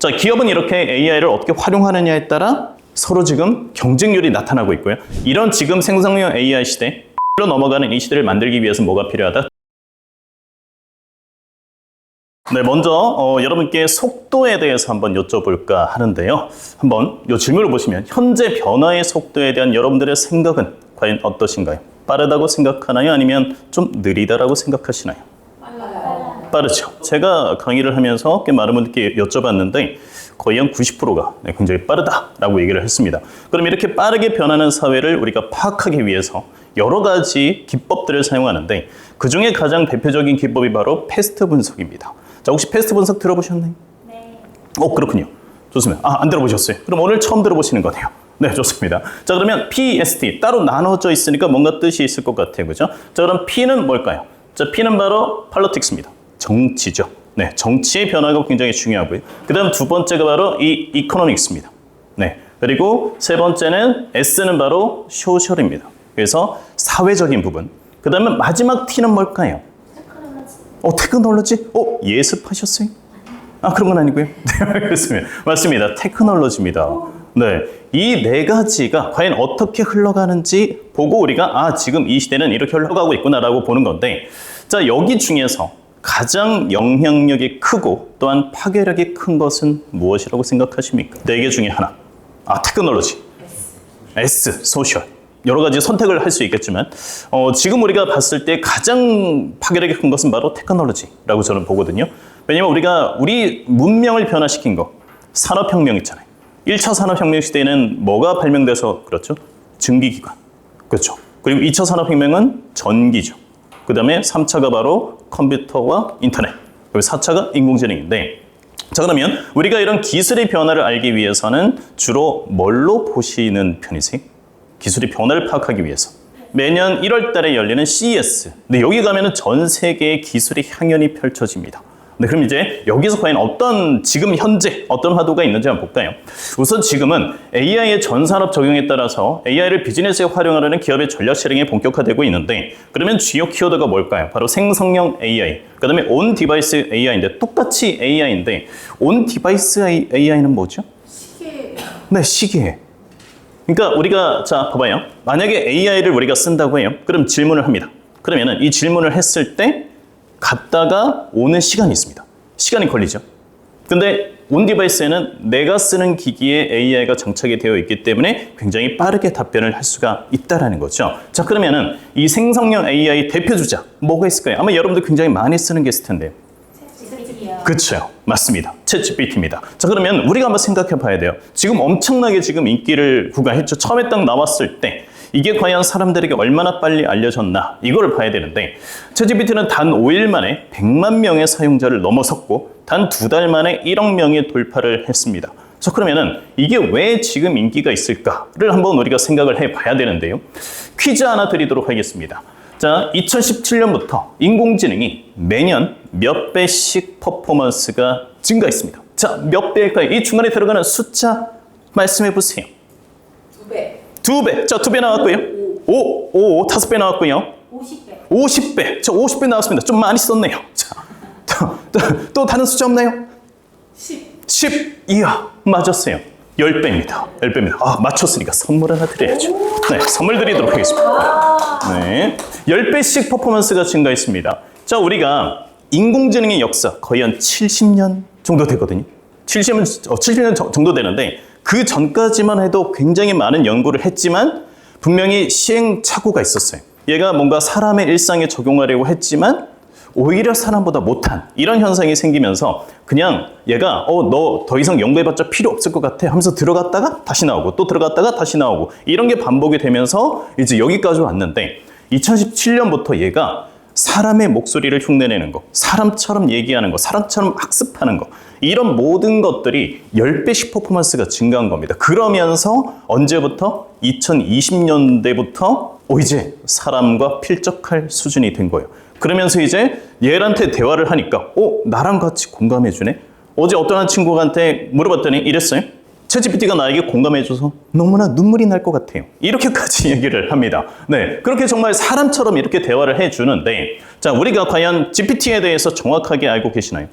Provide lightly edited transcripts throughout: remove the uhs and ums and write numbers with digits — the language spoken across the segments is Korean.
자, 기업은 이렇게 AI를 어떻게 활용하느냐에 따라 서로 지금 경쟁률이 나타나고 있고요. 이런 지금 생성형 AI 시대, 로 넘어가는 이 시대를 만들기 위해서 뭐가 필요하다? 네, 먼저 여러분께 속도에 대해서 한번 여쭤볼까 하는데요. 한번 이 질문을 보시면 현재 변화의 속도에 대한 여러분들의 생각은 과연 어떠신가요? 빠르다고 생각하나요? 아니면 좀 느리다라고 생각하시나요? 빠르죠. 제가 강의를 하면서 꽤 많은 분들께 여쭤봤는데 거의 한 90%가 굉장히 빠르다라고 얘기를 했습니다. 그럼 이렇게 빠르게 변하는 사회를 우리가 파악하기 위해서 여러 가지 기법들을 사용하는데 그중에 가장 대표적인 기법이 바로 패스트 분석입니다. 자, 혹시 패스트 분석 들어보셨나요? 네. 그렇군요. 좋습니다. 안 들어보셨어요? 그럼 오늘 처음 들어보시는 거네요. 네, 좋습니다. 자, 그러면 PST 따로 나눠져 있으니까 뭔가 뜻이 있을 것 같아요. 그죠? 자, 그럼 P는 뭘까요? 자, P는 바로 politics입니다. 정치죠. 네, 정치의 변화가 굉장히 중요하고요. 그 다음 두 번째가 바로 이 economics입니다. 네, 그리고 세 번째는 S는 바로 social입니다. 그래서 사회적인 부분. 그 다음에 마지막 T는 뭘까요? 테크놀로지? 예습하셨어요? 그런 건 아니고요. 네, 알겠습니다. 맞습니다. 테크놀로지입니다. 네, 이 네 가지가 과연 어떻게 흘러가는지 보고 우리가 지금 이 시대는 이렇게 흘러가고 있구나라고 보는 건데, 자, 여기 중에서 가장 영향력이 크고 또한 파괴력이 큰 것은 무엇이라고 생각하십니까? 네 개 중에 하나. 테크놀로지. S, 소셜. 여러 가지 선택을 할 수 있겠지만 지금 우리가 봤을 때 가장 파괴력이 큰 것은 바로 테크놀로지라고 저는 보거든요. 왜냐면 우리 문명을 변화시킨 거 산업혁명 있잖아요. 1차 산업혁명 시대에는 뭐가 발명돼서 그렇죠? 증기기관. 그렇죠. 그리고 2차 산업혁명은 전기죠. 그 다음에 3차가 바로 컴퓨터와 인터넷. 그리고 4차가 인공지능인데, 자, 그러면 우리가 이런 기술의 변화를 알기 위해서는 주로 뭘로 보시는 편이세요? 기술의 변화를 파악하기 위해서. 매년 1월 달에 열리는 CES. 근데 여기 가면은 전 세계의 기술의 향연이 펼쳐집니다. 네, 그럼 이제 여기서 과연 지금 현재 어떤 화두가 있는지 한번 볼까요? 우선 지금은 AI의 전 산업 적용에 따라서 AI를 비즈니스에 활용하려는 기업의 전략 실행이 본격화되고 있는데, 그러면 주요 키워드가 뭘까요? 바로 생성형 AI, 그 다음에 온 디바이스 AI인데, 똑같이 AI인데 온 디바이스 AI는 뭐죠? 시계. 네, 시계. 그러니까 우리가 자 봐봐요. 만약에 AI를 우리가 쓴다고 해요. 그럼 질문을 합니다. 그러면은 이 질문을 했을 때 갔다가 오는 시간이 있습니다. 시간이 걸리죠. 근데 온 디바이스에는 내가 쓰는 기기에 AI가 장착이 되어 있기 때문에 굉장히 빠르게 답변을 할 수가 있다라는 거죠. 자, 그러면은 이 생성형 AI 대표 주자 뭐가 있을까요? 아마 여러분들 굉장히 많이 쓰는 게 있을 텐데요. 그렇죠. 맞습니다. 챗GPT입니다. 자, 그러면 우리가 한번 생각해 봐야 돼요. 지금 엄청나게 지금 인기를 구가했죠. 처음에 딱 나왔을 때 이게 과연 사람들에게 얼마나 빨리 알려졌나, 이거를 봐야 되는데, 챗GPT는 단 5일 만에 100만 명의 사용자를 넘어섰고 단 2달 만에 1억 명이 돌파를 했습니다. 자, 그러면은 이게 왜 지금 인기가 있을까를 한번 우리가 생각을 해 봐야 되는데요. 퀴즈 하나 드리도록 하겠습니다. 자, 2017년부터 인공지능이 매년 몇 배씩 퍼포먼스가 증가했습니다. 자, 몇 배일까요? 이 중간에 들어가는 숫자 말씀해 보세요. 2배. 2배. 자, 2배 나왔고요. 5배 나왔고요. 50배. 50배. 자, 50배 나왔습니다. 좀 많이 썼네요. 자, 또 다른 숫자 없나요? 10. 이야, 맞았어요. 10배입니다. 10배입니다. 맞췄으니까 선물 하나 드려야죠. 네, 선물 드리도록 하겠습니다. 네, 10배씩 퍼포먼스가 증가했습니다. 자, 우리가 인공지능의 역사 거의 한 70년 정도 되거든요. 70년 정도 되는데 그 전까지만 해도 굉장히 많은 연구를 했지만 분명히 시행착오가 있었어요. 얘가 뭔가 사람의 일상에 적용하려고 했지만 오히려 사람보다 못한 이런 현상이 생기면서 그냥 얘가 너 더 이상 연구해봤자 필요 없을 것 같아 하면서 들어갔다가 다시 나오고 또 들어갔다가 다시 나오고 이런 게 반복이 되면서 이제 여기까지 왔는데, 2017년부터 얘가 사람의 목소리를 흉내내는 거, 사람처럼 얘기하는 거, 사람처럼 학습하는 거, 이런 모든 것들이 10배씩 퍼포먼스가 증가한 겁니다. 그러면서 언제부터? 2020년대부터 이제 사람과 필적할 수준이 된 거예요. 그러면서 이제 얘한테 대화를 하니까 나랑 같이 공감해주네? 어제 어떤 한 친구한테 물어봤더니 이랬어요. 챗GPT가 나에게 공감해줘서 너무나 눈물이 날 것 같아요. 이렇게까지 얘기를 합니다. 네, 그렇게 정말 사람처럼 이렇게 대화를 해주는데, 자, 우리가 과연 GPT에 대해서 정확하게 알고 계시나요?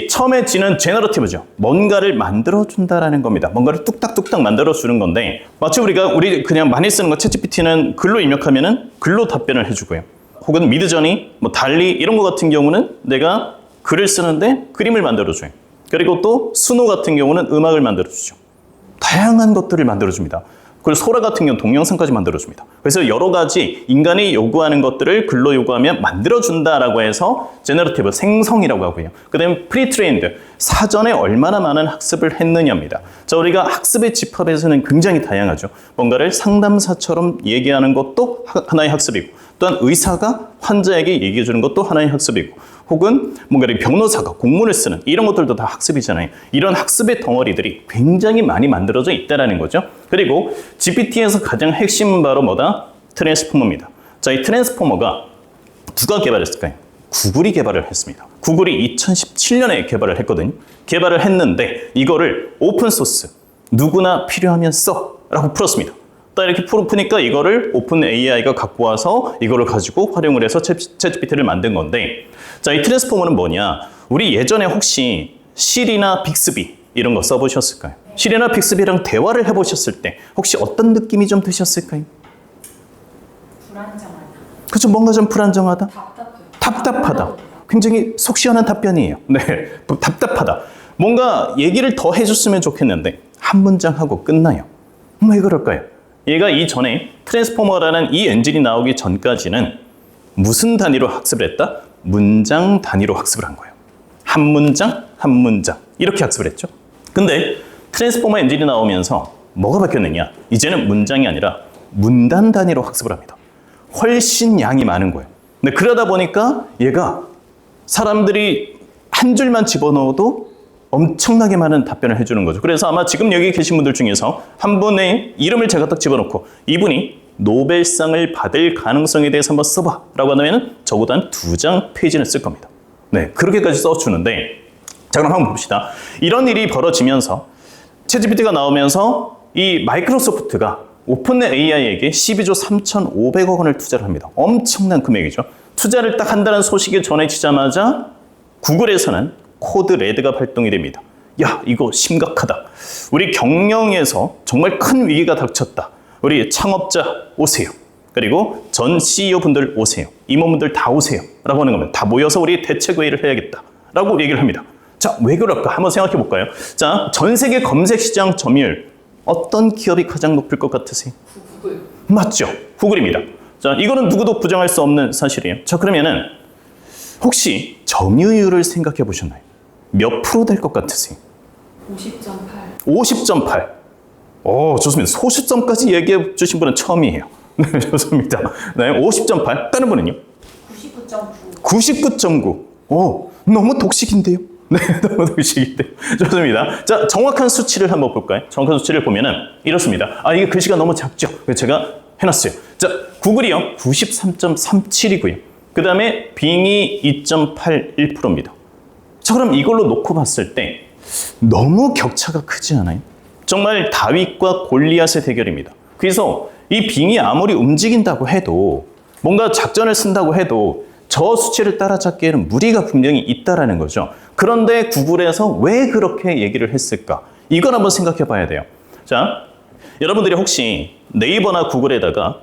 처음에 G는 제너러티브죠. 뭔가를 만들어준다라는 겁니다. 뭔가를 뚝딱뚝딱 만들어주는 건데 마치 우리 그냥 많이 쓰는 거 챗GPT는 글로 입력하면은 글로 답변을 해주고요. 혹은 미드저니, 뭐 달리 이런 거 같은 경우는 내가 글을 쓰는데 그림을 만들어줘요. 그리고 또 수노 같은 경우는 음악을 만들어주죠. 다양한 것들을 만들어줍니다. 그리고 소라 같은 경우는 동영상까지 만들어줍니다. 그래서 여러 가지 인간이 요구하는 것들을 글로 요구하면 만들어준다라고 해서 제너러티브, 생성이라고 하고요. 그 다음에 프리트레인드, 사전에 얼마나 많은 학습을 했느냐입니다. 자, 우리가 학습의 집합에서는 굉장히 다양하죠. 뭔가를 상담사처럼 얘기하는 것도 하나의 학습이고, 또한 의사가 환자에게 얘기해 주는 것도 하나의 학습이고, 혹은 뭔가 변호사가 공문을 쓰는 이런 것들도 다 학습이잖아요. 이런 학습의 덩어리들이 굉장히 많이 만들어져 있다는 거죠. 그리고 GPT에서 가장 핵심은 바로 뭐다? 트랜스포머입니다. 자, 이 트랜스포머가 누가 개발했을까요? 구글이 개발을 했습니다. 구글이 2017년에 개발을 했거든요. 개발을 했는데 이거를 오픈소스, 누구나 필요하면 써 라고 풀었습니다. 딱 이렇게 푸니까 이거를 오픈 AI가 갖고 와서 이거를 가지고 활용을 해서 챗GPT를 만든 건데, 자, 이 트랜스포머는 뭐냐? 우리 예전에 혹시 시리나 빅스비 이런 거 써보셨을까요? 시리나 빅스비랑 대화를 해보셨을 때 혹시 어떤 느낌이 좀 드셨을까요? 불안정하다. 그렇죠. 뭔가 좀 불안정하다. 답답하다. 굉장히 속 시원한 답변이에요. 네, 답답하다. 뭔가 얘기를 더 해줬으면 좋겠는데 한 문장 하고 끝나요. 왜 그럴까요? 얘가 이전에 트랜스포머라는 이 엔진이 나오기 전까지는 무슨 단위로 학습을 했다? 문장 단위로 학습을 한 거예요. 한 문장, 한 문장 이렇게 학습을 했죠. 근데 트랜스포머 엔진이 나오면서 뭐가 바뀌었느냐? 이제는 문장이 아니라 문단 단위로 학습을 합니다. 훨씬 양이 많은 거예요. 근데 그러다 보니까 얘가 사람들이 한 줄만 집어넣어도 엄청나게 많은 답변을 해주는 거죠. 그래서 아마 지금 여기 계신 분들 중에서 한 분의 이름을 제가 딱 집어넣고 이분이 노벨상을 받을 가능성에 대해서 한번 써봐 라고 하면 적어도 한 2장 페이지는 쓸 겁니다. 네, 그렇게까지 써주는데, 자, 그럼 한번 봅시다. 이런 일이 벌어지면서 챗GPT가 나오면서 이 마이크로소프트가 오픈 AI에게 12조 3,500억 원을 투자를 합니다. 엄청난 금액이죠. 투자를 딱 한다는 소식이 전해지자마자 구글에서는 코드 레드가 발동이 됩니다. 야, 이거 심각하다. 우리 경영에서 정말 큰 위기가 닥쳤다. 우리 창업자 오세요. 그리고 전 CEO 분들 오세요. 임원분들 다 오세요. 라고 하는 겁니다. 다 모여서 우리 대책회의를 해야겠다. 라고 얘기를 합니다. 자, 왜 그럴까? 한번 생각해 볼까요? 자, 전 세계 검색 시장 점유율 어떤 기업이 가장 높을 것 같으세요? 구글. 맞죠? 구글입니다. 자, 이거는 누구도 부정할 수 없는 사실이에요. 자, 그러면은 혹시 점유율을 생각해 보셨나요? 몇 프로 될 것 같으세요? 50.8. 50.8. 오, 좋습니다. 소수점까지 얘기해 주신 분은 처음이에요. 네, 좋습니다. 네, 50.8. 다른 분은요? 99.9. 99.9. 오, 너무 독식인데요? 네, 너무 독식인데요. 좋습니다. 자, 정확한 수치를 한번 볼까요? 정확한 수치를 보면은 이렇습니다. 아, 이게 글씨가 너무 작죠? 그래서 제가 해놨어요. 자, 구글이요. 93.37이고요. 그 다음에 빙이 2.81%입니다. 자, 그럼 이걸로 놓고 봤을 때 너무 격차가 크지 않아요? 정말 다윗과 골리앗의 대결입니다. 그래서 이 빙이 아무리 움직인다고 해도 뭔가 작전을 쓴다고 해도 저 수치를 따라잡기에는 무리가 분명히 있다라는 거죠. 그런데 구글에서 왜 그렇게 얘기를 했을까? 이걸 한번 생각해 봐야 돼요. 자, 여러분들이 혹시 네이버나 구글에다가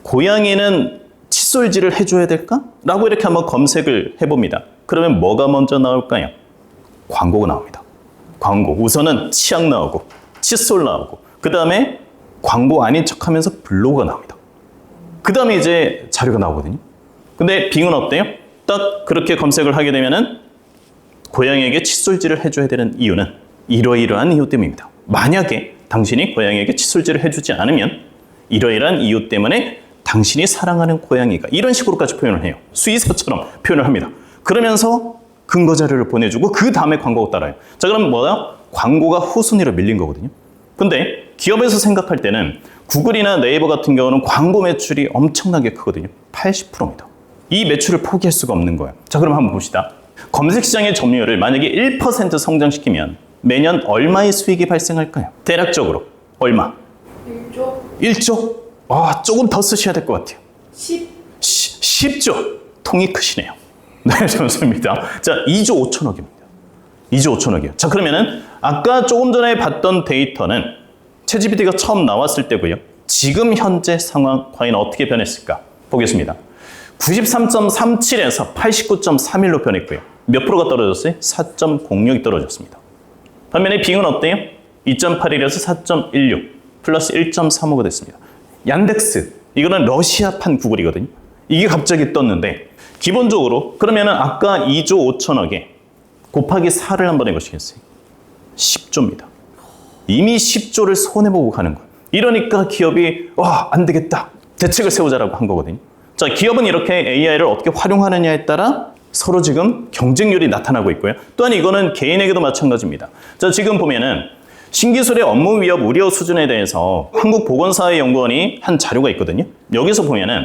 고양이는 칫솔질을 해줘야 될까? 라고 이렇게 한번 검색을 해봅니다. 그러면 뭐가 먼저 나올까요? 광고가 나옵니다. 광고. 우선은 치약 나오고 칫솔 나오고 그 다음에 광고 아닌 척하면서 블로그가 나옵니다. 그 다음에 이제 자료가 나오거든요. 근데 빙은 어때요? 딱 그렇게 검색을 하게 되면은 고양이에게 칫솔질을 해줘야 되는 이유는 이러이러한 이유 때문입니다. 만약에 당신이 고양이에게 칫솔질을 해주지 않으면 이러이러한 이유 때문에 당신이 사랑하는 고양이가 이런 식으로까지 표현을 해요. 수의사처럼 표현을 합니다. 그러면서 근거 자료를 보내주고 그 다음에 광고가 따라요. 자, 그럼 뭐야? 광고가 후순위로 밀린 거거든요. 근데 기업에서 생각할 때는 구글이나 네이버 같은 경우는 광고 매출이 엄청나게 크거든요. 80%입니다. 이 매출을 포기할 수가 없는 거예요. 자, 그럼 한번 봅시다. 검색 시장의 점유율을 만약에 1% 성장시키면 매년 얼마의 수익이 발생할까요? 대략적으로 얼마? 1조. 1조? 아, 조금 더 쓰셔야 될 것 같아요. 10. 10조. 통이 크시네요. 네, 좋습니다. 자, 2조 5천억입니다. 2조 5천억이요. 자, 그러면은 아까 조금 전에 봤던 데이터는 챗GPT가 처음 나왔을 때고요. 지금 현재 상황 과연 어떻게 변했을까? 보겠습니다. 93.37에서 89.31로 변했고요. 몇 프로가 떨어졌어요? 4.06이 떨어졌습니다. 반면에 빙은 어때요? 2.81에서 4.16 플러스 1.35가 됐습니다. 얀덱스, 이거는 러시아판 구글이거든요. 이게 갑자기 떴는데 기본적으로 그러면은 아까 2조 5천억에 곱하기 4를 한번 해보시겠어요? 10조입니다. 이미 10조를 손해보고 가는 거예요. 이러니까 기업이 안 되겠다. 대책을 세우자라고 한 거거든요. 자, 기업은 이렇게 AI를 어떻게 활용하느냐에 따라 서로 지금 경쟁률이 나타나고 있고요. 또한 이거는 개인에게도 마찬가지입니다. 자, 지금 보면은 신기술의 업무 위협 우려 수준에 대해서 한국보건사회연구원이 한 자료가 있거든요. 여기서 보면은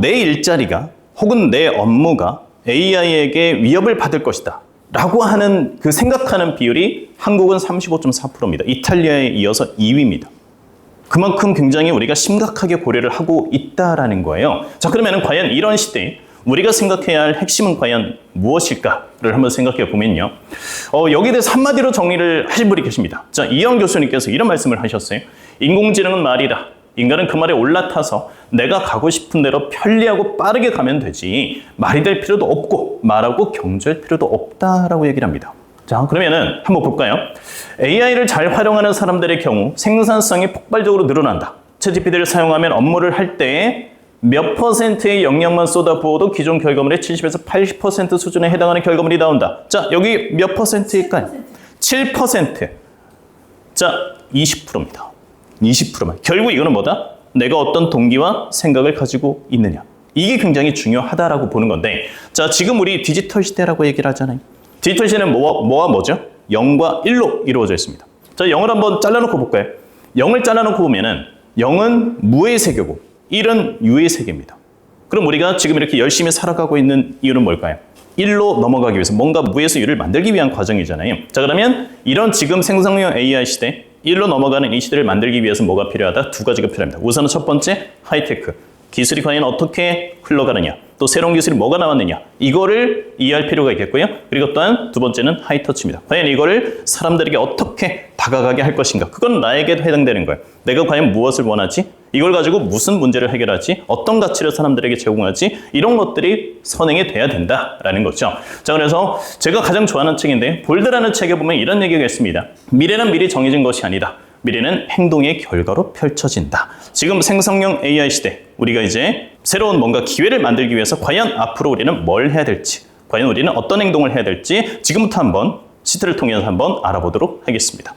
내 일자리가 혹은 내 업무가 AI에게 위협을 받을 것이다 라고 하는 그 생각하는 비율이 한국은 35.4%입니다. 이탈리아에 이어서 2위입니다. 그만큼 굉장히 우리가 심각하게 고려를 하고 있다라는 거예요. 자, 그러면 과연 이런 시대에 우리가 생각해야 할 핵심은 과연 무엇일까를 한번 생각해 보면요. 여기에 대해서 한마디로 정리를 하신 분이 계십니다. 자, 이영 교수님께서 이런 말씀을 하셨어요. 인공지능은 말이다. 인간은 그 말에 올라타서 내가 가고 싶은 대로 편리하고 빠르게 가면 되지 말이 될 필요도 없고 말하고 경주할 필요도 없다라고 얘기를 합니다. 자, 그러면은 한번 볼까요? AI를 잘 활용하는 사람들의 경우 생산성이 폭발적으로 늘어난다. 챗GPT를 사용하면 업무를 할 때에 몇 퍼센트의 역량만 쏟아부어도 기존 결과물의 70에서 80% 수준에 해당하는 결과물이 나온다. 자, 여기 몇 퍼센트일까요? 7%. 자, 20%입니다. 20%만. 결국 이거는 뭐다? 내가 어떤 동기와 생각을 가지고 있느냐. 이게 굉장히 중요하다라고 보는 건데, 자, 지금 우리 디지털 시대라고 얘기를 하잖아요. 디지털 시대는 뭐와 뭐죠? 0과 1로 이루어져 있습니다. 자, 0을 한번 잘라놓고 볼까요? 0을 잘라놓고 보면은 0은 무의 세계고 1은 유의 세계입니다. 그럼 우리가 지금 이렇게 열심히 살아가고 있는 이유는 뭘까요? 1로 넘어가기 위해서 뭔가 무에서 유를 만들기 위한 과정이잖아요. 자, 그러면 이런 지금 생성형 AI 시대, 1로 넘어가는 이 시대를 만들기 위해서 뭐가 필요하다? 두 가지가 필요합니다. 우선은 첫 번째, 하이테크. 기술이 과연 어떻게 흘러가느냐, 또 새로운 기술이 뭐가 나왔느냐, 이거를 이해할 필요가 있겠고요. 그리고 또한 두 번째는 하이터치입니다. 과연 이거를 사람들에게 어떻게 다가가게 할 것인가, 그건 나에게도 해당되는 거예요. 내가 과연 무엇을 원하지? 이걸 가지고 무슨 문제를 해결하지? 어떤 가치를 사람들에게 제공하지? 이런 것들이 선행이 돼야 된다라는 거죠. 자, 그래서 제가 가장 좋아하는 책인데 볼드라는 책에 보면 이런 얘기가 있습니다. 미래는 미리 정해진 것이 아니다. 미래는 행동의 결과로 펼쳐진다. 지금 생성형 AI 시대, 우리가 이제 새로운 뭔가 기회를 만들기 위해서 과연 앞으로 우리는 뭘 해야 될지, 과연 우리는 어떤 행동을 해야 될지 지금부터 한번 시트를 통해서 한번 알아보도록 하겠습니다.